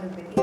ಒಂದು wedding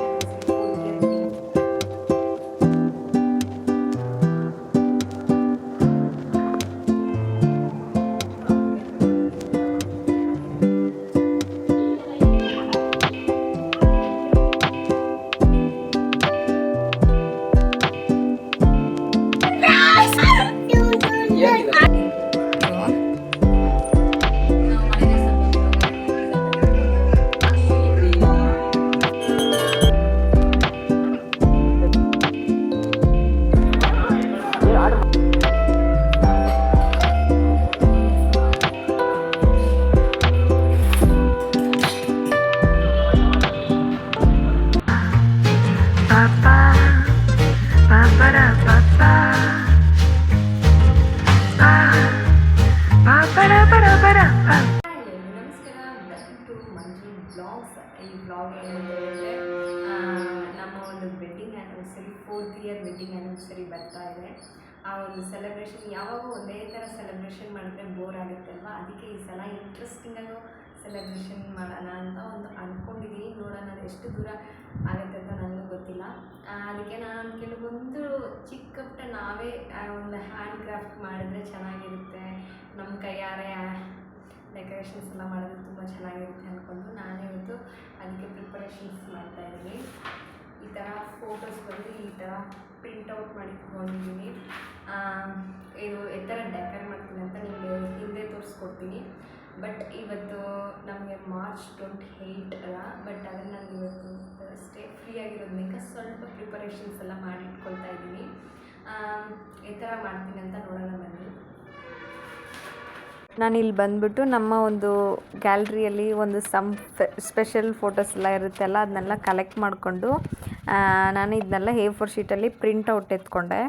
blogs. ಈ blog ಏನಂತ ಹೇಳಿದ್ರೆ ನಮ್ಮ ಒಂದು wedding anniversary 4th year wedding anniversary ಬರ್ತಾ ಇದೆ. ಆ ಒಂದು ಸೆಲೆಬ್ರೇಷನ್ ಯಾವಾಗ ಒಂದೇ ಥರ ಸೆಲೆಬ್ರೇಷನ್ ಮಾಡಿದ್ರೆ ಬೋರ್ ಆಗುತ್ತಲ್ವ, ಅದಕ್ಕೆ ಈ ಸಲ ಇಂಟ್ರೆಸ್ಟಿಂಗಾಗೂ ಸೆಲೆಬ್ರೇಷನ್ ಮಾಡೋಣ ಅಂತ ಒಂದು ಅಂದ್ಕೊಂಡಿದ್ದೀನಿ. ನೋಡೋಣ ಅದು ಎಷ್ಟು ದೂರ ಆಗುತ್ತೆ ಅಂತ ನನಗೂ ಗೊತ್ತಿಲ್ಲ. ಅದಕ್ಕೆ ನಾನು ಕೆಲವೊಂದು ಚಿಕ್ಕ ಪುಟ್ಟ ನಾವೇ ಒಂದು ಹ್ಯಾಂಡ್ ಕ್ರಾಫ್ಟ್ ಮಾಡಿದ್ರೆ ಚೆನ್ನಾಗಿರುತ್ತೆ, ನಮ್ಮ ಕೈಯಾರೆ ಡೆಕೋರೇಷನ್ಸ್ ಎಲ್ಲ ಮಾಡಿದ್ರೆ ತುಂಬ ಚೆನ್ನಾಗಿರುತ್ತೆ ಅಂದ್ಕೊಂಡು ನಾನೇ ಇವತ್ತು ಅದಕ್ಕೆ ಪ್ರಿಪರೇಷನ್ಸ್ ಮಾಡ್ತಾಯಿದ್ದೀನಿ. ಈ ಥರ ಫೋಟೋಸ್ ಬಂದು ಈ ಥರ ಪ್ರಿಂಟೌಟ್ ಮಾಡಿ ಇಟ್ಕೊಂಡಿದ್ದೀನಿ. ಇದು ಥರ ಡೆಕೋರ್ ಮಾಡ್ತೀನಿ ಅಂತ ನಿಮಗೆ ಹಿಂದೆ ತೋರಿಸ್ಕೊಡ್ತೀನಿ. ಬಟ್ ಇವತ್ತು ನಮಗೆ March 28 ಅಲ್ಲ, ಬಟ್ ಅದನ್ನು ನಾನು ಇವತ್ತು ಅಷ್ಟೇ ಫ್ರೀ ಆಗಿರೋದ್ರಿಂದ ಸ್ವಲ್ಪ ಪ್ರಿಪರೇಷನ್ಸ್ ಎಲ್ಲ ಮಾಡಿ ಇಟ್ಕೊಳ್ತಾ ಇದ್ದೀನಿ. ಈ ಥರ ಮಾಡ್ತೀನಿ ಅಂತ ನೋಡೋಣ ಬನ್ನಿ. ನಾನಿಲ್ಲಿ ಬಂದುಬಿಟ್ಟು ನಮ್ಮ ಒಂದು ಗ್ಯಾಲ್ರಿಯಲ್ಲಿ ಒಂದು ಸ್ಪೆಷಲ್ ಫೋಟೋಸ್ ಎಲ್ಲ ಇರುತ್ತಲ್ಲ, ಅದನ್ನೆಲ್ಲ ಕಲೆಕ್ಟ್ ಮಾಡಿಕೊಂಡು ನಾನು ಇದನ್ನೆಲ್ಲ A4 ಶೀಟಲ್ಲಿ ಪ್ರಿಂಟೌಟ್ ಎತ್ಕೊಂಡೆ.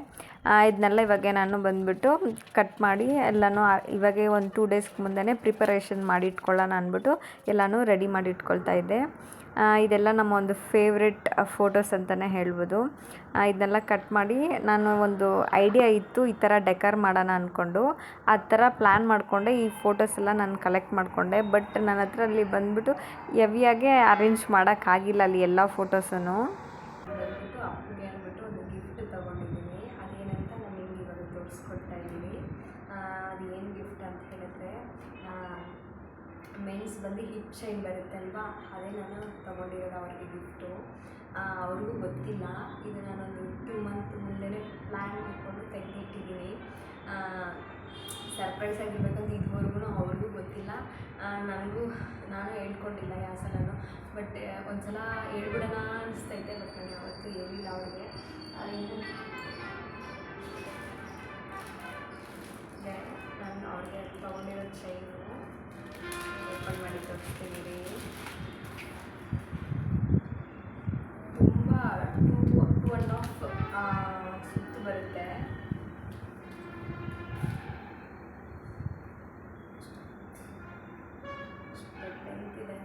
ಇದನ್ನೆಲ್ಲ ಇವಾಗ ನಾನು ಬಂದುಬಿಟ್ಟು ಕಟ್ ಮಾಡಿ ಎಲ್ಲನೂ ಇವಾಗೆ ಒಂದು 2 ಡೇಸ್ ಮುಂದೆ ಪ್ರಿಪರೇಷನ್ ಮಾಡಿ ಇಟ್ಕೊಳ್ಳೋಣ ಅಂದ್ಬಿಟ್ಟು ಎಲ್ಲನೂ ರೆಡಿ ಮಾಡಿ ಇಟ್ಕೊಳ್ತಾ ಇದ್ದೆ. ಇದೆಲ್ಲ ನಮ್ಮ ಒಂದು ಫೇವ್ರೆಟ್ ಫೋಟೋಸ್ ಅಂತಲೇ ಹೇಳ್ಬೋದು. ಇದನ್ನೆಲ್ಲ ಕಟ್ ಮಾಡಿ ನಾನು ಒಂದು ಐಡಿಯಾ ಇತ್ತು ಈ ಥರ ಡೆಕೋರ್ ಮಾಡೋಣ ಅಂದ್ಕೊಂಡು, ಆ ಥರ ಪ್ಲ್ಯಾನ್ ಮಾಡಿಕೊಂಡೆ ಈ ಫೋಟೋಸ್ ಎಲ್ಲ ನಾನು ಕಲೆಕ್ಟ್ ಮಾಡಿಕೊಂಡೆ. ಬಟ್ ನನ್ನ ಹತ್ರ ಅಲ್ಲಿ ಬಂದುಬಿಟ್ಟು ಹೆವಿಯಾಗೆ ಅರೇಂಜ್ ಮಾಡೋಕ್ಕಾಗಿಲ್ಲ ಅಲ್ಲಿ ಎಲ್ಲ ಫೋಟೋಸನ್ನು. ಬಂದುಬಿಟ್ಟು ಅಪ್ಪಗೆ ಅಂದ್ಬಿಟ್ಟು ಒಂದು ಗಿಫ್ಟ್ ತೊಗೊಂಡಿದ್ದೀನಿ. ಅದೇನಂತ ನಾನು ನಿಮ್ಗೆ ಇವಾಗ ತೋರಿಸ್ಕೊಡ್ತಾ ಇದ್ದೀನಿ. ಅದು ಏನು ಗಿಫ್ಟ್ ಅಂತ ಹೇಳಿದ್ರೆ ಮೆನ್ಸ್ ಬಂದು ಹಿಪ್ ಚೈನ್ ಬರುತ್ತೆ ಅಲ್ವಾ, ಅದೇ ನಾನು ತೊಗೊಂಡಿರೋದು ಅವ್ರಿಗೆ ಗಿಫ್ಟು. ಅವ್ರಿಗೂ ಗೊತ್ತಿಲ್ಲ, ಇದು ನಾನೊಂದು 2 ಮಂತ್ ಮುಂದೆ ಪ್ಲ್ಯಾನ್ ಮಾಡಿಕೊಂಡು ತೆಗೆದಿಟ್ಟಿದ್ದೀನಿ. ಸರ್ಪ್ರೈಸ್ ಆಗಿರ್ಬೇಕಂತ ಇದುವರೆಗೂ ಅವ್ರಿಗೂ ಗೊತ್ತಿಲ್ಲ, ನಾನು ಹೇಳ್ಕೊಂಡಿಲ್ಲ ಯಾವ ಸಲನೂ. ಬಟ್ ಒಂದು ಸಲ ಹೇಳ್ಬಿಡೋಣ ಅನಿಸ್ತೈತೆ, ಬಟ್ ನಾನು ಯಾವತ್ತೂ ಹೇಳಿಲ್ಲ ಅವ್ರಿಗೆ. ನಾನು ಅವ್ರಿಗೆ ತೊಗೊಂಡಿರೋ ಚೈನು ಓಪನ್ ಮಾಡಿ ತೋರಿಸ್ತೀನಿ ರೀ. ತುಂಬ 2.5 ಸುತ್ತು ಬರುತ್ತೆ. ಲೆಂತ್ ಇದೆ.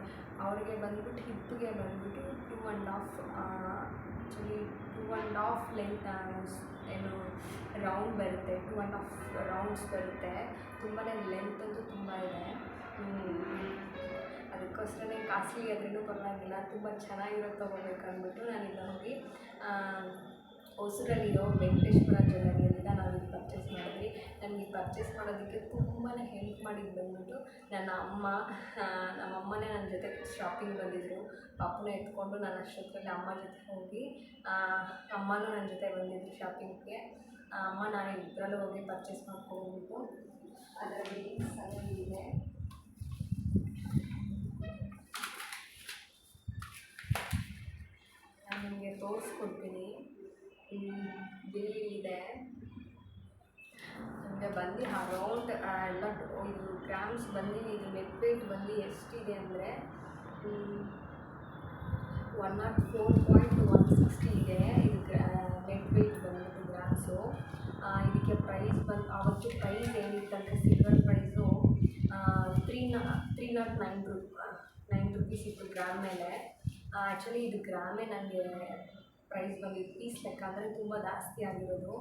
ಅವ್ರಿಗೆ ಬಂದ್ಬಿಟ್ಟು ಹಿಪ್ಪಿಗೆ ಬಂದ್ಬಿಟ್ಟು 2.5 ಆ್ಯಕ್ಚುಲಿ 2.5 ಲೆಂತ್ ಏನು ರೌಂಡ್ ಬರುತ್ತೆ, 2.5 ರೌಂಡ್ಸ್ ಬರುತ್ತೆ. ತುಂಬಾ ಲೆಂತ್ ಅಂತೂ ತುಂಬ ಇದೆ. ಅದಕ್ಕೋಸ್ಕರನೇ ಕಾಸ್ಟ್ಲಿ ಆದ್ರೂ ಪರವಾಗಿಲ್ಲ, ತುಂಬ ಚೆನ್ನಾಗಿರೋ ತೊಗೋಬೇಕು ಅಂದ್ಬಿಟ್ಟು ನಾನಿಲ್ಲಿ ಹೋಗಿ ಹೊಸೂರಲ್ಲಿರೋ ವೆಂಕಟೇಶ್ವರ ಜ್ಯುವೆಲರಿಯಿಂದ ನಾವು ಇದು ಪರ್ಚೇಸ್ ಮಾಡಿದ್ವಿ. ನನಗೆ ಪರ್ಚೇಸ್ ಮಾಡೋದಕ್ಕೆ ತುಂಬಾ ಹೆಲ್ಪ್ ಮಾಡಿದ್ದು ಬಂದ್ಬಿಟ್ಟು ನಮ್ಮಮ್ಮನೇ ನನ್ನ ಜೊತೆ ಶಾಪಿಂಗ್ ಬಂದಿದ್ದರು. ಪಾಪನ ಎತ್ಕೊಂಡು ನಾನು ಅಷ್ಟೊತ್ತಲ್ಲಿ ಅಮ್ಮ ಜೊತೆ ಹೋಗಿ, ಅಮ್ಮನೂ ನನ್ನ ಜೊತೆ ಬಂದಿದ್ದರು ಶಾಪಿಂಗ್ಗೆ. ಅಮ್ಮ ನಾನು ಇಬ್ಬರಲ್ಲೂ ಹೋಗಿ ಪರ್ಚೇಸ್ ಮಾಡ್ಕೊಂಡ್ಬಿಟ್ಟು ಅದರಲ್ಲಿ ಇದೆ. ನಾನು ನಿಮಗೆ ತೋರಿಸ್ಕೊಡ್ತೀನಿ. ಬಿಲ್ ಇದೆ ನಮಗೆ ಬಂದು ಅರೌಂಡ್ ಎಲ್ಲ ಇದು ಗ್ರಾಮ್ಸ್ ಬಂದು ಇದು ನೆಟ್ ವೇಟ್ ಬಂದು ಎಷ್ಟಿದೆ ಅಂದರೆ 104.160 ಇದೆ. ಇದು ನೆಟ್ ವೇಟ್ ಬಂದ್ಬಿಟ್ಟು ಗ್ರಾಮ್ಸು. ಇದಕ್ಕೆ ಪ್ರೈಸ್ ಅವತ್ತು ಪ್ರೈಸ್ ಏನಿತ್ತಂದರೆ ಸಿಲ್ವರ್ ಪ್ರೈಸು 309 ರುಪೀಸ್ ಇತ್ತು ಗ್ರಾಮ್ ಮೇಲೆ. ಆ್ಯಕ್ಚುಲಿ ಇದು ಗ್ರಾಮೇ ನನಗೆ ಪ್ರೈಸ್ ಬಂದಿದ್ದು ಪೀಸ್ ಲೆಕ್ಕ ಅಂದರೆ ತುಂಬ ಜಾಸ್ತಿ ಆಗಿರೋದು.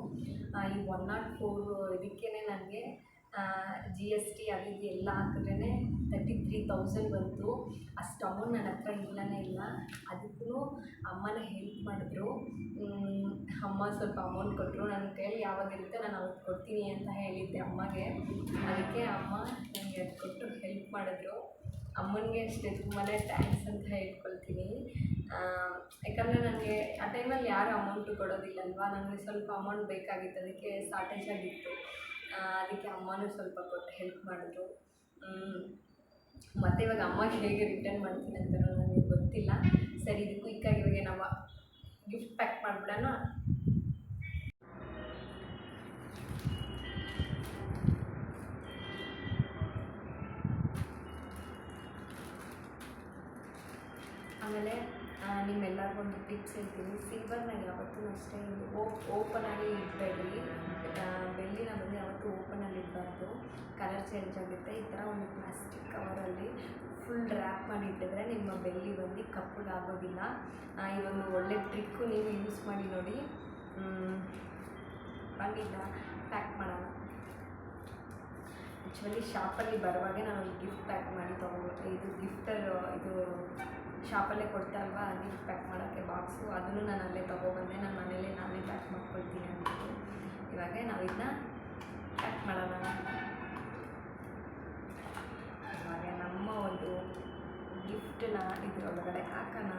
ಈ 104 ಇದಕ್ಕೇ ನನಗೆ GST ಅದು ಇದು ಎಲ್ಲ ಹಾಕಿದ್ರೇ 33,000 ಬಂತು. ಅಷ್ಟು ಅಮೌಂಟ್ ನನ್ನ ಹತ್ರ ಇಲ್ಲವೇ ಇಲ್ಲ. ಅದಕ್ಕೂ ಅಮ್ಮನೇ ಹೆಲ್ಪ್ ಮಾಡಿದ್ರು. ಅಮ್ಮ ಸ್ವಲ್ಪ ಅಮೌಂಟ್ ಕೊಟ್ಟರು. ನನ್ನ ಕೈಯಲ್ಲಿ ಯಾವಾಗಿರುತ್ತೆ ನಾನು ಅವತ್ತು ಕೊಡ್ತೀನಿ ಅಂತ ಹೇಳಿದ್ದೆ ಅಮ್ಮಗೆ. ಅದಕ್ಕೆ ಅಮ್ಮ ನನಗೆ ಅದು ಕೊಟ್ಟು ಹೆಲ್ಪ್ ಮಾಡಿದ್ರು. ಅಮ್ಮನಿಗೆ ಅಷ್ಟೇ ತುಂಬಾ ಥ್ಯಾಂಕ್ಸ್ ಅಂತ ಹೇಳ್ಕೊಳ್ತೀನಿ. ಯಾಕಂದರೆ ನನಗೆ ಆ ಟೈಮಲ್ಲಿ ಯಾರು ಅಮೌಂಟು ಕೊಡೋದಿಲ್ಲಲ್ವ. ನನಗೆ ಸ್ವಲ್ಪ ಅಮೌಂಟ್ ಬೇಕಾಗಿತ್ತು, ಅದಕ್ಕೆ ಶಾರ್ಟೇಜ್ ಆಗಿತ್ತು. ಅದಕ್ಕೆ ಅಮ್ಮನೂ ಸ್ವಲ್ಪ ಕೊಟ್ಟು ಹೆಲ್ಪ್ ಮಾಡಿದ್ರು. ಮತ್ತು ಇವಾಗ ಅಮ್ಮಗೆ ಹೇಗೆ ರಿಟರ್ನ್ ಮಾಡ್ತೀನಿ ಅಂತ ನನಗೆ ಗೊತ್ತಿಲ್ಲ. ಸರಿ, ಇದು ಕ್ವಿಕ್ಕಾಗಿ ಇವಾಗ ನಾವು ಗಿಫ್ಟ್ ಪ್ಯಾಕ್ ಮಾಡಿಬಿಡೋಣ. ಆಮೇಲೆ ನಿಮ್ಮೆಲ್ಲರಿಗೂ ಒಂದು ಟಿಪ್ಸ್ ಹೇಳ್ತೀನಿ. ಸಿಲ್ವರ್ನಾಗ ಯಾವತ್ತೂ ಅಷ್ಟೇ ಓಪನ್ ಆಗಿ ಇಡಬೇಡಿ. ಬೆಳ್ಳಿನ ಬಂದು ಯಾವತ್ತೂ ಓಪನಲ್ಲಿ ಇಡಬಾರ್ದು, ಕಲರ್ ಚೇಂಜ್ ಆಗುತ್ತೆ. ಈ ಥರ ಒಂದು ಪ್ಲಾಸ್ಟಿಕ್ ಕವರಲ್ಲಿ ಫುಲ್ ರ್ಯಾಪ್ ಮಾಡಿ ಇಟ್ಟಿದ್ರೆ ನಿಮ್ಮ ಬೆಳ್ಳಿ ಬಂದು ಕಪ್ಪಗಾಗೋದಿಲ್ಲ. ಇದೊಂದು ಒಳ್ಳೆ ಟ್ರಿಕ್ಕು, ನೀವು ಯೂಸ್ ಮಾಡಿ ನೋಡಿ. ಬಂದಿದ್ದ ಪ್ಯಾಕ್ ಮಾಡೋಣ. ಆ್ಯಕ್ಚುಲಿ ಶಾಪಲ್ಲಿ ಬರುವಾಗೆ ನಾನು ಗಿಫ್ಟ್ ಪ್ಯಾಕ್ ಮಾಡಿ ತೊಗೊಂಡು, ಇದು ಇದು ಶಾಪಲ್ಲೇ ಕೊಡ್ತಾರಲ್ವ ಗಿಫ್ಟ್ ಪ್ಯಾಕ್ ಮಾಡೋಕ್ಕೆ ಬಾಕ್ಸು, ಅದನ್ನು ನಾನು ಅಲ್ಲೇ ತೊಗೊಬಂದೆ. ನನ್ನ ಮನೇಲಿ ನಾನೇ ಪ್ಯಾಕ್ ಮಾಡ್ಕೊಳ್ತೀನಿ ಅಂದ್ಬಿಟ್ಟು. ಇವಾಗ ನಾವು ಇದನ್ನ ಪ್ಯಾಕ್ ಮಾಡೋಣ. ಇವಾಗ ನಮ್ಮ ಒಂದು ಗಿಫ್ಟನ್ನ ಇದರೊಳಗಡೆ ಹಾಕೋಣ.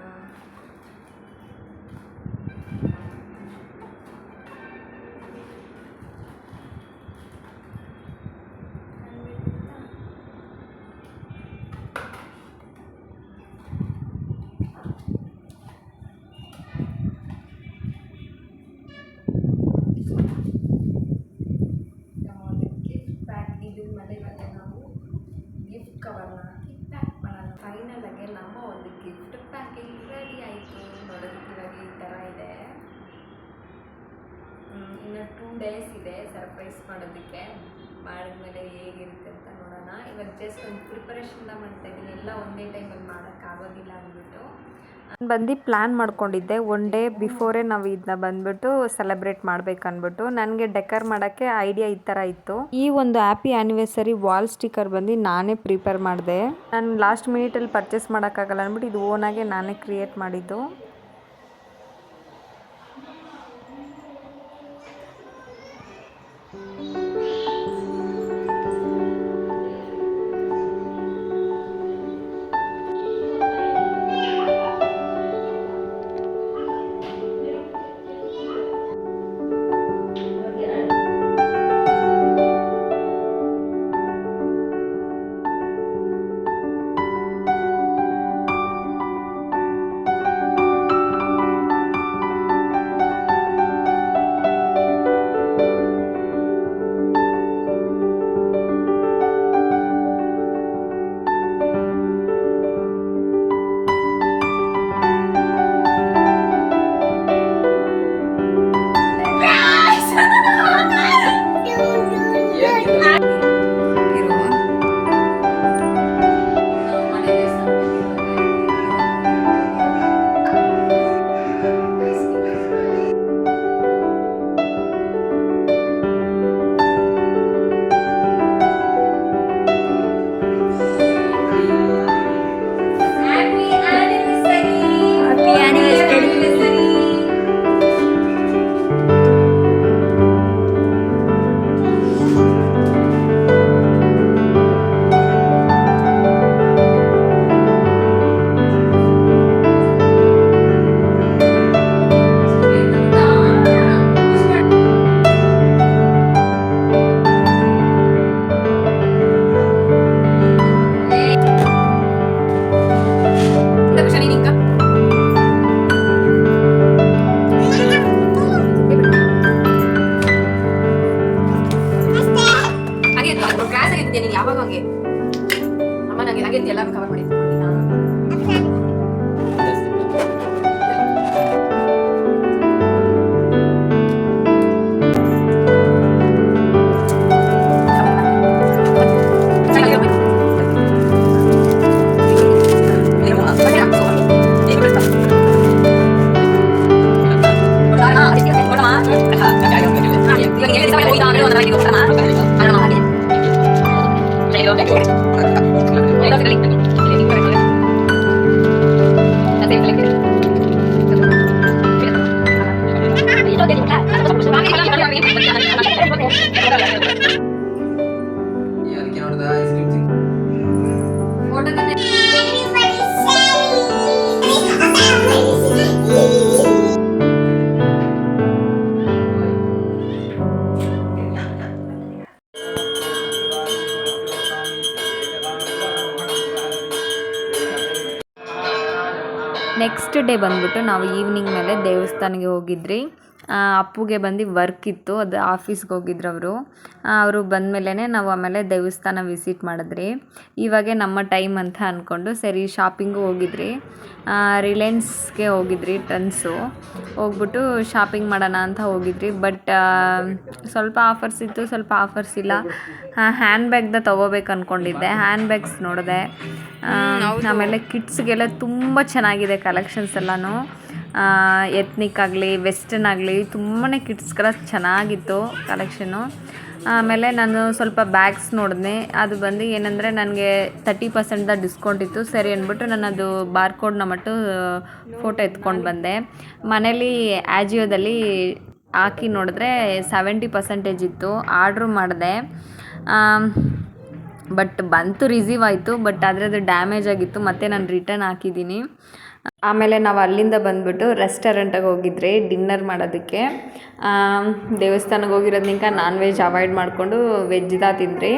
ಕವರ್ನ ಹಾಕಿ ಪ್ಯಾಕ್ ಮಾಡೋಣ. ಫೈನಲಾಗಿ ನಮ್ಮ ಒಂದು ಗಿಫ್ಟ್ ಪ್ಯಾಕಿಂಗ್ ರೆಡಿ ಆಯಿತು. ನೋಡೋದಕ್ಕೆ ಇವಾಗ ಈ ಥರ ಇದೆ. ಇನ್ನು 2 days ಇದೆ ಸರ್ಪ್ರೈಸ್ ಮಾಡೋದಕ್ಕೆ. ಮಾಡಿದ್ಮೇಲೆ ಹೇಗಿರುತ್ತೆ ಅಂತ ನೋಡೋಣ. ಇವಾಗ ಜಸ್ಟ್ ಒಂದು ಪ್ರಿಪರೇಷನ್ನ ಮಾಡ್ತಾಯಿದ್ದೀನಿ. ಎಲ್ಲ ಒಂದೇ ಟೈಮಲ್ಲಿ ಮಾಡೋಕ್ಕಾಗೋದಿಲ್ಲ ಅಂದ್ಬಿಟ್ಟು ಬಂದು ಪ್ಲ್ಯಾನ್ ಮಾಡ್ಕೊಂಡಿದ್ದೆ. 1 day ಬಿಫೋರೇ ನಾವು ಇದನ್ನ ಬಂದ್ಬಿಟ್ಟು ಸೆಲೆಬ್ರೇಟ್ ಮಾಡ್ಬೇಕನ್ಬಿಟ್ಟು. ನನಗೆ ಡೆಕರ್ ಮಾಡೋಕ್ಕೆ ಐಡಿಯಾ ಈ ಥರ ಇತ್ತು. ಈ ಒಂದು ಹ್ಯಾಪಿ ಆ್ಯನಿವರ್ಸರಿ ವಾಲ್ ಸ್ಟಿಕ್ಕರ್ ಬಂದು ನಾನೇ ಪ್ರಿಪೇರ್ ಮಾಡಿದೆ. ನಾನು ಲಾಸ್ಟ್ ಮಿನಿಟಲ್ಲಿ ಪರ್ಚೇಸ್ ಮಾಡೋಕ್ಕಾಗಲ್ಲ ಅಂದ್ಬಿಟ್ಟು ಇದು ಓನಾಗೆ ನಾನೇ ಕ್ರಿಯೇಟ್ ಮಾಡಿದ್ದು. ಥರ್ಡ್ ಡೇ ಬಂದುಬಿಟ್ಟು ನಾವು ಈವ್ನಿಂಗ್ ಮೇಲೆ ದೇವಸ್ಥಾನಕ್ಕೆ ಹೋಗಿದ್ರಿ. ಅಪ್ಪುಗೆ ಬಂದು ವರ್ಕ್ ಇತ್ತು, ಅದು ಆಫೀಸ್ಗೆ ಹೋಗಿದ್ರು ಅವರು ಬಂದಮೇಲೆ ನಾವು ಆಮೇಲೆ ದೇವಸ್ಥಾನ ವಿಸಿಟ್ ಮಾಡಿದ್ರಿ. ಇವಾಗೆ ನಮ್ಮ ಟೈಮ್ ಅಂತ ಅಂದ್ಕೊಂಡು ಸರಿ ಶಾಪಿಂಗು ಹೋಗಿದ್ರಿ. ರಿಲಯನ್ಸ್ಗೆ ಹೋಗಿದ್ರಿ, ಟ್ರೆಂಡ್ಸು ಹೋಗ್ಬಿಟ್ಟು ಶಾಪಿಂಗ್ ಮಾಡೋಣ ಅಂತ ಹೋಗಿದ್ರಿ. ಬಟ್ ಸ್ವಲ್ಪ ಆಫರ್ಸ್ ಇತ್ತು, ಸ್ವಲ್ಪ ಆಫರ್ಸ್ ಇಲ್ಲ. ಹ್ಯಾಂಡ್ ಬ್ಯಾಗ್ದ ತೊಗೋಬೇಕು ಅಂದ್ಕೊಂಡಿದ್ದೆ, ಹ್ಯಾಂಡ್ ಬ್ಯಾಗ್ಸ್ ನೋಡಿದೆ. ಆಮೇಲೆ ಕಿಡ್ಸ್ಗೆಲ್ಲ ತುಂಬ ಚೆನ್ನಾಗಿದೆ ಕಲೆಕ್ಷನ್ಸ್ ಎಲ್ಲನೂ. ಎತ್ನಿಕ್ ಆಗಲಿ ವೆಸ್ಟರ್ನ್ ಆಗಲಿ ತುಂಬಾ ಕಿಡ್ಸ್ಗೆಲ್ಲ ಚೆನ್ನಾಗಿತ್ತು ಕಲೆಕ್ಷನು. ಆಮೇಲೆ ನಾನು ಸ್ವಲ್ಪ ಬ್ಯಾಗ್ಸ್ ನೋಡಿದೆ, ಅದು ಬಂದು ಏನಂದರೆ ನನಗೆ 30% ಡಿಸ್ಕೌಂಟ್ ಇತ್ತು. ಸರಿ ಅಂದ್ಬಿಟ್ಟು ನಾನು ಅದು ಬಾರ್ಕೋಡ್ನ ಮಟ್ಟು ಫೋಟೋ ಎತ್ಕೊಂಡು ಬಂದೆ. ಮನೇಲಿ ಆಜಿಯೋದಲ್ಲಿ ಹಾಕಿ ನೋಡಿದ್ರೆ 70% ಇತ್ತು. ಆರ್ಡ್ರು ಮಾಡಿದೆ, ಬಟ್ ಬಂತು, ರಿಸೀವ್ ಆಯಿತು. ಬಟ್ ಆದರೆ ಅದು ಡ್ಯಾಮೇಜ್ ಆಗಿತ್ತು, ಮತ್ತು ನಾನು ರಿಟರ್ನ್ ಹಾಕಿದ್ದೀನಿ. ಆಮೇಲೆ ನಾವು ಅಲ್ಲಿಂದ ಬಂದುಬಿಟ್ಟು ರೆಸ್ಟೋರೆಂಟಿಗೆ ಹೋಗಿದ್ರಿ ಡಿನ್ನರ್ ಮಾಡೋದಕ್ಕೆ. ದೇವಸ್ಥಾನಕ್ಕೆ ಹೋಗಿರೋದ್ನಿಂದ ನಾನ್ ವೆಜ್ ಅವಾಯ್ಡ್ ಮಾಡಿಕೊಂಡು ವೆಜ್ದ ತಿಂದ್ರಿ.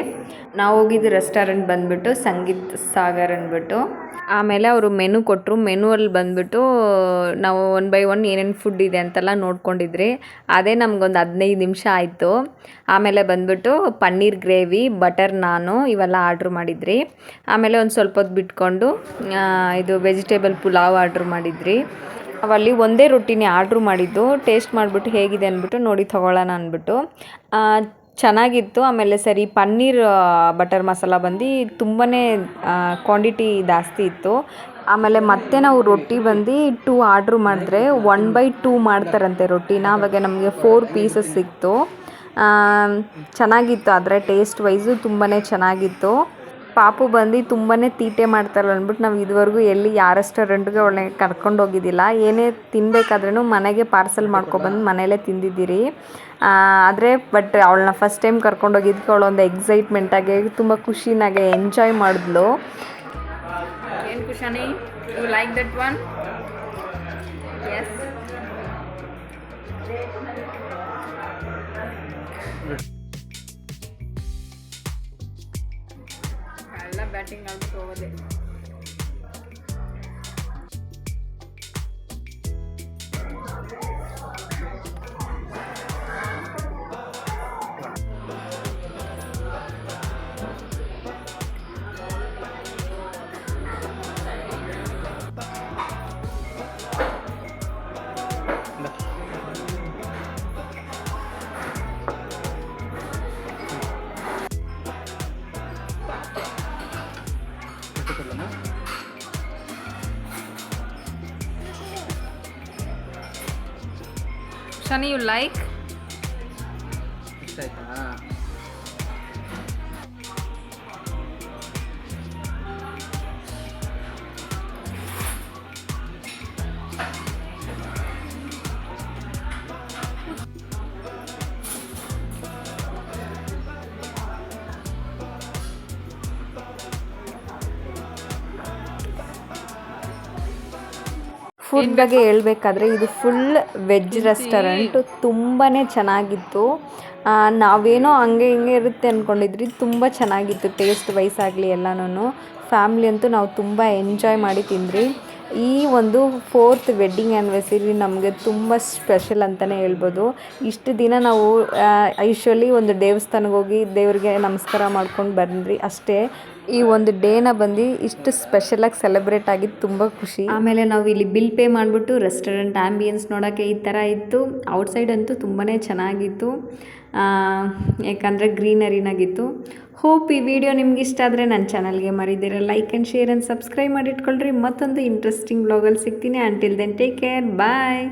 ನಾವು ಹೋಗಿದ್ದು ರೆಸ್ಟೋರೆಂಟ್ ಬಂದುಬಿಟ್ಟು ಸಂಗೀತ್ ಸಾಗರ್ ಅಂದ್ಬಿಟ್ಟು. ಆಮೇಲೆ ಅವರು ಮೆನು ಕೊಟ್ಟರು. ಮೆನುವಲ್ಲಿ ಬಂದುಬಿಟ್ಟು ನಾವು 1 by 1 ಏನೇನು ಫುಡ್ ಇದೆ ಅಂತೆಲ್ಲ ನೋಡ್ಕೊಂಡಿದ್ರಿ. ಅದೇ ನಮಗೊಂದು 15 ನಿಮಿಷ ಆಯಿತು. ಆಮೇಲೆ ಬಂದುಬಿಟ್ಟು ಪನ್ನೀರ್ ಗ್ರೇವಿ, ಬಟರ್ ನಾನು ಇವೆಲ್ಲ ಆರ್ಡ್ರ್ ಮಾಡಿದ್ರಿ. ಆಮೇಲೆ ಒಂದು ಸ್ವಲ್ಪ ಹೊತ್ತು ಬಿಟ್ಕೊಂಡು ಇದು ವೆಜಿಟೇಬಲ್ ಪುಲಾವ್ ಆರ್ಡ್ರ್ ಮಾಡಿದ್ರಿ. ಅವಲ್ಲಿ ಒಂದೇ ರೊಟ್ಟಿನೇ ಆರ್ಡ್ರ್ ಮಾಡಿದ್ದು. ಟೇಸ್ಟ್ ಮಾಡಿಬಿಟ್ಟು ಹೇಗಿದೆ ಅಂದ್ಬಿಟ್ಟು ನೋಡಿ ತೊಗೊಳ್ಳೋಣ ಅಂದ್ಬಿಟ್ಟು ಚೆನ್ನಾಗಿತ್ತು. ಆಮೇಲೆ ಸರಿ ಪನ್ನೀರ್ ಬಟರ್ ಮಸಾಲ ಬಂದು ತುಂಬಾ ಕ್ವಾಂಟಿಟಿ ಜಾಸ್ತಿ ಇತ್ತು. ಆಮೇಲೆ ಮತ್ತೆ ನಾವು ರೊಟ್ಟಿ ಬಂದು 2 ಆರ್ಡ್ರ್ ಮಾಡಿದ್ರೆ 1 by 2 ಮಾಡ್ತಾರಂತೆ ರೊಟ್ಟಿನ. ಆವಾಗ ನಮಗೆ 4 ಪೀಸಸ್ ಸಿಕ್ತು. ಚೆನ್ನಾಗಿತ್ತು, ಆದರೆ ಟೇಸ್ಟ್ ವೈಸು ತುಂಬಾ ಚೆನ್ನಾಗಿತ್ತು. ಪಾಪು ಬಂದು ತುಂಬಾ ತೀಟೆ ಮಾಡ್ತಾರಲ್ಲ ಅಂದ್ಬಿಟ್ಟು ನಾವು ಇದುವರೆಗೂ ಎಲ್ಲಿ ಯಾವ ರೆಸ್ಟೋರೆಂಟ್ಗೆ ಒಳ್ಳೆ ಕರ್ಕೊಂಡು ಹೋಗಿದ್ದಿಲ್ಲ. ಏನೇ ತಿನ್ನಬೇಕಾದ್ರೂ ಮನೆಗೆ ಪಾರ್ಸಲ್ ಮಾಡ್ಕೊಬಂದು ಮನೆಯಲ್ಲೇ ತಿಂದಿದ್ದೀರಿ. ಬಟ್ ಅವಳನ್ನ ಫಸ್ಟ್ ಟೈಮ್ ಕರ್ಕೊಂಡೋಗಿದ್ದಕ್ಕೆ ಅವಳೊಂದು ಎಕ್ಸೈಟ್ಮೆಂಟಾಗಿ ತುಂಬ ಖುಷಿನಾಗೆ ಎಂಜಾಯ್ ಮಾಡಿದ್ಲು. ಏನು ಖುಷಾನಿ, you like that one? Yes. ಎಲ್ಲ ಬ್ಯಾಟಿಂಗ್ ಆಗ್ಬಿಟ್ಟು ಹೋಗೋದೆ. Shani, you like? ಫುಡ್ ಬಗ್ಗೆ ಹೇಳ್ಬೇಕಾದ್ರೆ ಇದು ಫುಲ್ ವೆಜ್ ರೆಸ್ಟೋರೆಂಟ್, ತುಂಬಾ ಚೆನ್ನಾಗಿತ್ತು. ನಾವೇನೋ ಹಂಗೆ ಹಿಂಗೆ ಇರುತ್ತೆ ಅಂದ್ಕೊಂಡಿದ್ರಿ, ತುಂಬ ಚೆನ್ನಾಗಿತ್ತು ಟೇಸ್ಟ್ ವೈಸ್ ಆಗಲಿ ಎಲ್ಲನೂ. ಫ್ಯಾಮ್ಲಿ ಅಂತೂ ನಾವು ತುಂಬ ಎಂಜಾಯ್ ಮಾಡಿ ತಿಂದ್ರಿ. ಈ ಒಂದು 4th ವೆಡ್ಡಿಂಗ್ ಆ್ಯನಿವರ್ಸರಿ ನಮಗೆ ತುಂಬ ಸ್ಪೆಷಲ್ ಅಂತಲೇ ಹೇಳ್ಬೋದು. ಇಷ್ಟು ದಿನ ನಾವು ಯೂಶ್ವಲಿ ಒಂದು ದೇವಸ್ಥಾನಕ್ಕೆ ಹೋಗಿ ದೇವ್ರಿಗೆ ನಮಸ್ಕಾರ ಮಾಡ್ಕೊಂಡು ಬಂದ್ರಿ ಅಷ್ಟೇ. ಈ ಒಂದು ಡೇನ ಬಂದು ಇಷ್ಟು ಸ್ಪೆಷಲಾಗಿ ಸೆಲೆಬ್ರೇಟ್ ಆಗಿದ್ದು ತುಂಬ ಖುಷಿ. ಆಮೇಲೆ ನಾವು ಇಲ್ಲಿ ಬಿಲ್ ಪೇ ಮಾಡಿಬಿಟ್ಟು ರೆಸ್ಟೋರೆಂಟ್ ಆ್ಯಂಬಿಯನ್ಸ್ ನೋಡೋಕ್ಕೆ ಈ ಥರ ಇತ್ತು. ಔಟ್ಸೈಡ್ ಅಂತೂ ತುಂಬಾ ಚೆನ್ನಾಗಿತ್ತು, ಯಾಕಂದರೆ ಗ್ರೀನರಿನಾಗಿತ್ತು. ಹೋಪ್ ಈ ವಿಡಿಯೋ ನಿಮ್ಗೆ ಇಷ್ಟ ಆದರೆ ನನ್ನ ಚಾನಲ್ಗೆ ಮರಿದಿರ like and share and subscribe ಮಾಡಿಟ್ಕೊಳ್ರಿ. ಮತ್ತೊಂದು ಇಂಟ್ರೆಸ್ಟಿಂಗ್ ವ್ಲಾಗಲ್ಲಿ ಸಿಗ್ತೀನಿ. ಅಂಟಿಲ್ ದೆನ್ ಟೇಕ್ ಕೇರ್, ಬಾಯ್.